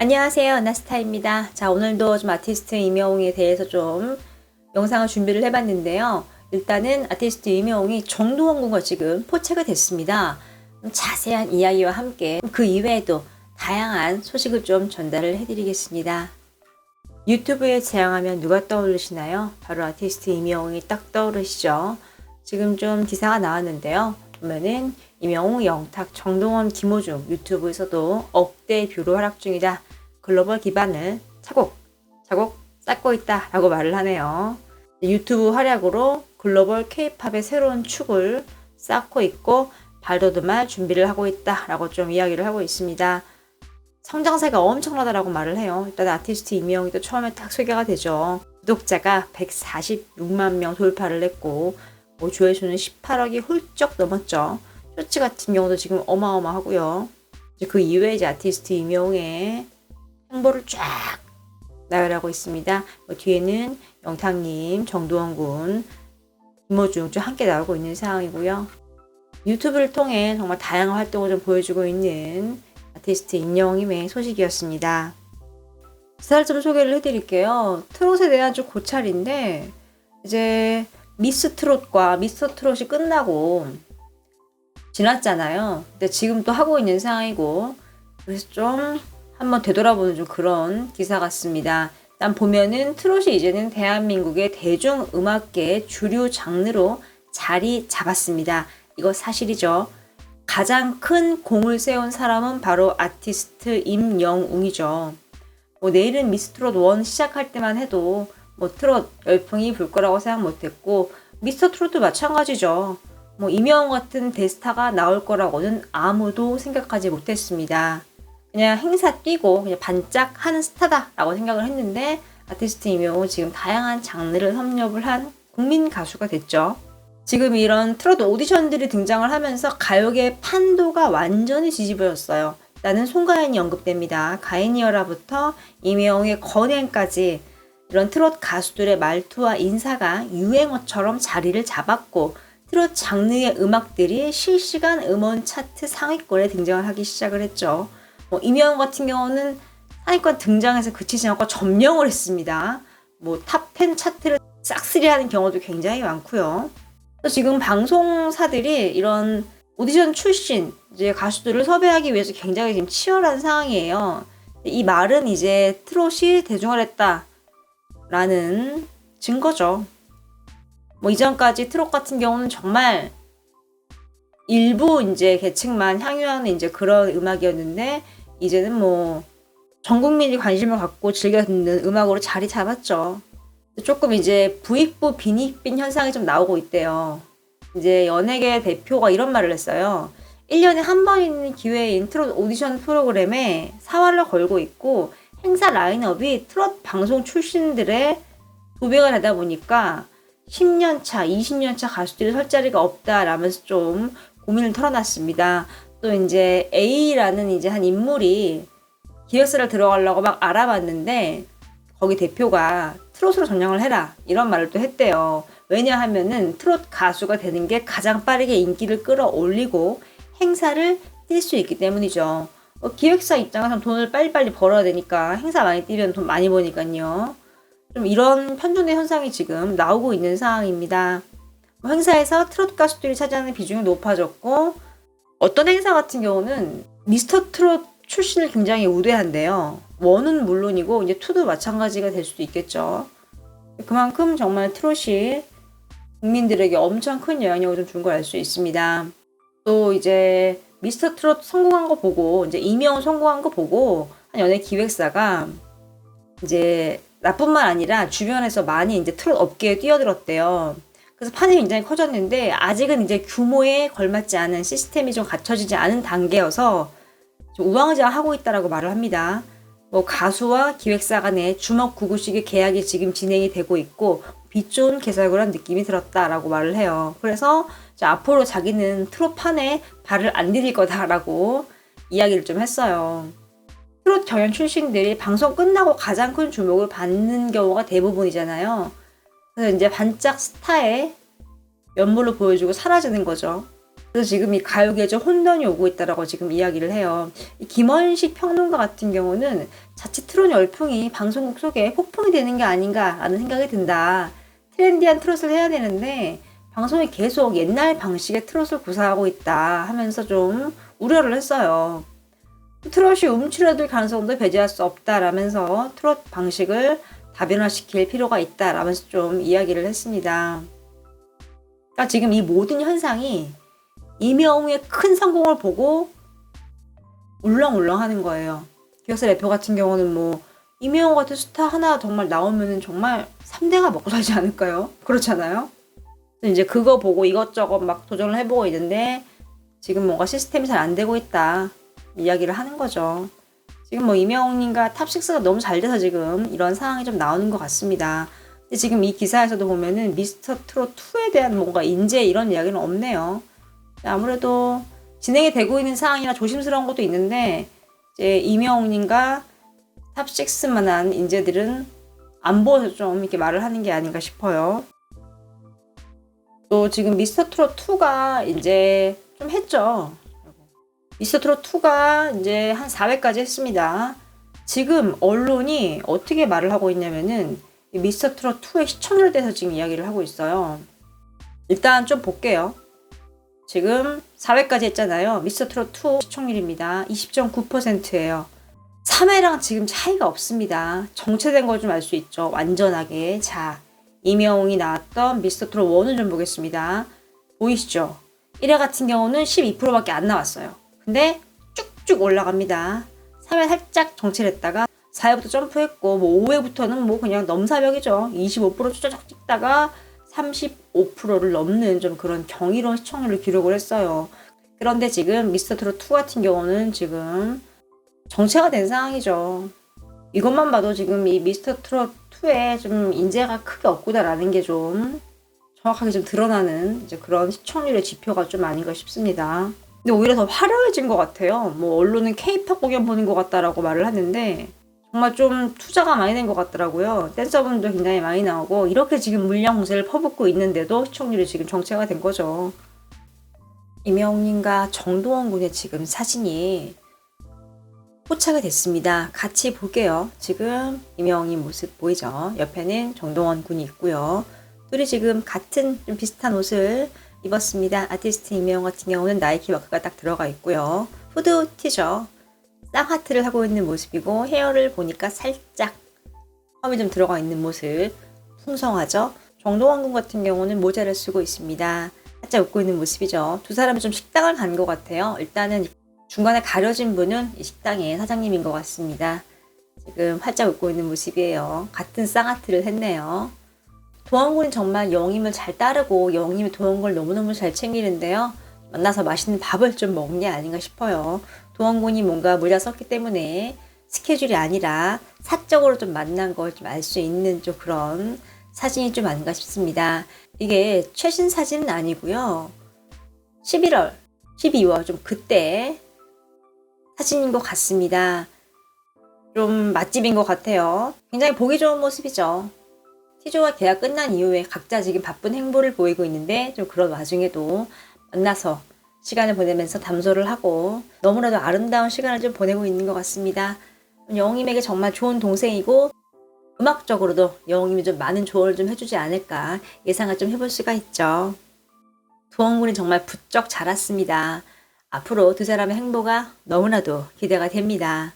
안녕하세요, 나스타입니다. 자, 오늘도 좀 아티스트 임영웅에 대해서 좀 영상을 준비를 해봤는데요. 일단은 아티스트 임영웅이 정동원 군과 지금 포착이 됐습니다. 자세한 이야기와 함께 그 이외에도 다양한 소식을 좀 전달을 해드리겠습니다. 유튜브에 제왕하면 누가 떠오르시나요? 바로 아티스트 임영웅이 딱 떠오르시죠. 지금 좀 기사가 나왔는데요. 보면은 임영웅, 영탁, 정동원, 김호중 유튜브에서도 억대 뷰로 활약 중이다. 글로벌 기반을 차곡차곡 쌓고 있다 라고 말을 하네요. 유튜브 활약으로 글로벌 K-팝의 새로운 축을 쌓고 있고 발돋움할 준비를 하고 있다 라고 좀 이야기를 하고 있습니다. 성장세가 엄청나다라고 말을 해요. 일단 아티스트 임영웅이 또 처음에 딱 소개가 되죠. 구독자가 146만 명 돌파를 했고 조회수는 18억이 훌쩍 넘었죠. 쇼츠 같은 경우도 지금 어마어마하고요. 그 이외에 이제 아티스트 임영웅의 홍보를 쫙 나열하고 있습니다. 뒤에는 영탁님, 정두원 군, 김호중 좀 함께 나오고 있는 상황이고요. 유튜브를 통해 정말 다양한 활동을 좀 보여주고 있는 아티스트 임영웅의 소식이었습니다. 기사를 좀 소개를 해드릴게요. 트롯에 대한 좀 고찰인데 이제 미스 트롯과 미스터 트롯이 끝나고 지났잖아요. 근데 지금 또 하고 있는 상황이고 그래서 좀 한번 되돌아보는 좀 그런 기사 같습니다. 일단 보면은 트롯이 이제는 대한민국의 대중음악계의 주류 장르로 자리 잡았습니다. 이거 사실이죠. 가장 큰 공을 세운 사람은 바로 아티스트 임영웅이죠. 내일은 미스트롯 1 시작할 때만 해도 트롯 열풍이 불 거라고 생각 못했고 미스터 트롯도 마찬가지죠. 임영웅 같은 대스타가 나올 거라고는 아무도 생각하지 못했습니다. 그냥 행사 뛰고 그냥 반짝하는 스타다라고 생각을 했는데 아티스트 임영웅은 지금 다양한 장르를 섭렵을 한 국민 가수가 됐죠. 지금 이런 트롯 오디션들이 등장을 하면서 가요계 판도가 완전히 뒤집어졌어요. 나는 송가인이 언급됩니다. 가인이어라부터 임영웅의 건행까지 이런 트롯 가수들의 말투와 인사가 유행어처럼 자리를 잡았고 트롯 장르의 음악들이 실시간 음원 차트 상위권에 등장을 하기 시작을 했죠. 임영웅 같은 경우는 상위권 등장해서 그치지 않고 점령을 했습니다. 탑10 차트를 싹쓸이하는 경우도 굉장히 많고요. 지금 방송사들이 이런 오디션 출신 이제 가수들을 섭외하기 위해서 굉장히 지금 치열한 상황이에요. 이 말은 이제 트롯이 대중화됐다 라는 증거죠. 이전까지 트롯 같은 경우는 정말 일부 이제 계층만 향유하는 이제 그런 음악이었는데 이제는 전 국민이 관심을 갖고 즐겨 듣는 음악으로 자리 잡았죠. 조금 이제 부익부 빈익빈 현상이 좀 나오고 있대요. 이제 연예계 대표가 이런 말을 했어요. 1년에 한 번 있는 기회인 트롯 오디션 프로그램에 사활을 걸고 있고 행사 라인업이 트롯 방송 출신들의 도배가 되다 보니까 10년차, 20년차 가수들이 설 자리가 없다라면서 좀 고민을 털어놨습니다. 또 이제 A라는 이제 한 인물이 기획사를 들어가려고 막 알아봤는데 거기 대표가 트롯으로 전향을 해라 이런 말을 또 했대요. 왜냐하면은 트롯 가수가 되는 게 가장 빠르게 인기를 끌어올리고 행사를 뛸 수 있기 때문이죠. 기획사 입장에서 돈을 빨리빨리 벌어야 되니까 행사 많이 뛰면 돈 많이 버니까요. 좀 이런 편중된 현상이 지금 나오고 있는 상황입니다. 행사에서 트롯 가수들이 차지하는 비중이 높아졌고 어떤 행사 같은 경우는 미스터 트롯 출신을 굉장히 우대한대요. 1은 물론이고 이제 2도 마찬가지가 될 수도 있겠죠. 그만큼 정말 트롯이 국민들에게 엄청 큰 영향력을 좀 준 걸 알 수 있습니다. 또 이제 미스터 트롯 성공한 거 보고 이제 임영웅 성공한 거 보고 한 연예 기획사가 이제 나뿐만 아니라 주변에서 많이 이제 트롯 업계에 뛰어들었대요. 그래서 판이 굉장히 커졌는데 아직은 이제 규모에 걸맞지 않은 시스템이 좀 갖춰지지 않은 단계여서 좀 우왕좌왕하고 있다라고 말을 합니다. 가수와 기획사 간의 주먹구구식의 계약이 지금 진행이 되고 있고 빛 좋은 개설구란 느낌이 들었다라고 말을 해요. 그래서 앞으로 자기는 트롯판에 발을 안 디딜 거다라고 이야기를 좀 했어요. 트롯 경연 출신들이 방송 끝나고 가장 큰 주목을 받는 경우가 대부분이잖아요. 그래서 이제 반짝 스타의 면모를 보여주고 사라지는 거죠. 그래서 지금 이 가요계에 좀 혼돈이 오고 있다라고 지금 이야기를 해요. 이 김원식 평론가 같은 경우는 자칫 트롯 열풍이 방송국 속에 폭풍이 되는 게 아닌가라는 생각이 든다. 트렌디한 트롯을 해야 되는데 방송이 계속 옛날 방식의 트롯을 구사하고 있다 하면서 좀 우려를 했어요. 트롯이 움츠러들 가능성도 배제할 수 없다라면서 트롯 방식을 다변화시킬 필요가 있다라면서 좀 이야기를 했습니다. 그러니까 지금 이 모든 현상이 이명웅의 큰 성공을 보고 울렁울렁 하는 거예요. 기획사 대표 같은 경우는 뭐 이명웅 같은 스타 하나 정말 나오면은 정말 3대가 먹고 살지 않을까요? 그렇잖아요. 이제 그거 보고 이것저것 막 도전을 해보고 있는데 지금 뭔가 시스템이 잘 안 되고 있다 이야기를 하는 거죠. 지금 뭐 이명웅님과 탑6가 너무 잘 돼서 지금 이런 상황이 좀 나오는 것 같습니다. 근데 지금 이 기사에서도 보면은 미스터 트롯 2에 대한 뭔가 인재 이런 이야기는 없네요. 아무래도 진행이 되고 있는 상황이라 조심스러운 것도 있는데 이제 이명웅님과 탑6만한 인재들은 안 보여서 좀 이렇게 말을 하는 게 아닌가 싶어요. 또 지금 미스터 트롯 2가 이제 좀 했죠. 미스터 트롯 2가 이제 한 4회까지 했습니다. 지금 언론이 어떻게 말을 하고 있냐면은 미스터 트롯 2의 시청률에 대해서 지금 이야기를 하고 있어요. 일단 좀 볼게요. 지금 4회까지 했잖아요. 미스터 트롯 2 시청률입니다. 20.9%예요. 3회랑 지금 차이가 없습니다. 정체된 걸 좀 알 수 있죠. 완전하게. 자, 이명웅이 나왔던 미스터 트롯 1을 좀 보겠습니다. 보이시죠? 1회 같은 경우는 12%밖에 안 나왔어요. 근데 쭉쭉 올라갑니다. 3회 살짝 정체했다가 4회부터 점프했고 뭐 5회부터는 뭐 그냥 넘사벽이죠. 25% 쭈쭈쭈 찍다가 35%를 넘는 좀 그런 경이로운 시청률을 기록을 했어요. 그런데 지금 미스터 트롯 2 같은 경우는 지금 정체가 된 상황이죠. 이것만 봐도 지금 이 미스터 트롯 2에 좀 인재가 크게 없구나라는 게 좀 정확하게 좀 드러나는 이제 그런 시청률의 지표가 좀 아닌가 싶습니다. 근데 오히려 더 화려해진 것 같아요. 뭐 언론은 K-팝 공연 보는 것 같다라고 말을 하는데 정말 좀 투자가 많이 된 것 같더라고요. 댄서분도 굉장히 많이 나오고 이렇게 지금 물량 공세를 퍼붓고 있는데도 시청률이 지금 정체가 된 거죠. 이명웅님과 정동원 군의 지금 사진이 포착이 됐습니다. 같이 볼게요. 지금 이명웅님 모습 보이죠? 옆에는 정동원 군이 있고요. 둘이 지금 같은 좀 비슷한 옷을 입었습니다. 아티스트 이명웅 같은 경우는 나이키 마크가 딱 들어가 있고요. 후드티죠. 쌍하트를 하고 있는 모습이고 헤어를 보니까 살짝 펌이 좀 들어가 있는 모습. 풍성하죠? 정동원 군 같은 경우는 모자를 쓰고 있습니다. 살짝 웃고 있는 모습이죠. 두 사람이 좀 식당을 간 것 같아요. 일단은 중간에 가려진 분은 이 식당의 사장님인 것 같습니다. 지금 활짝 웃고 있는 모습이에요. 같은 쌍하트를 했네요. 도원군이 정말 영임을 잘 따르고 영임이 도원군을 너무너무 잘 챙기는데요. 만나서 맛있는 밥을 좀 먹는 게 아닌가 싶어요. 도원군이 뭔가 물려 썼기 때문에 스케줄이 아니라 사적으로 좀 만난 걸 좀 알 수 있는 좀 그런 사진이 좀 아닌가 싶습니다. 이게 최신 사진은 아니고요. 11월, 12월 좀 그때 사진인 것 같습니다. 좀 맛집인 것 같아요. 굉장히 보기 좋은 모습이죠. 티조와 계약 끝난 이후에 각자 지금 바쁜 행보를 보이고 있는데 좀 그런 와중에도 만나서 시간을 보내면서 담소를 하고 너무나도 아름다운 시간을 좀 보내고 있는 것 같습니다. 영웅님에게 정말 좋은 동생이고 음악적으로도 영웅님이 좀 많은 조언을 좀 해주지 않을까 예상을 좀 해볼 수가 있죠. 도원군이 정말 부쩍 자랐습니다. 앞으로 두 사람의 행보가 너무나도 기대가 됩니다.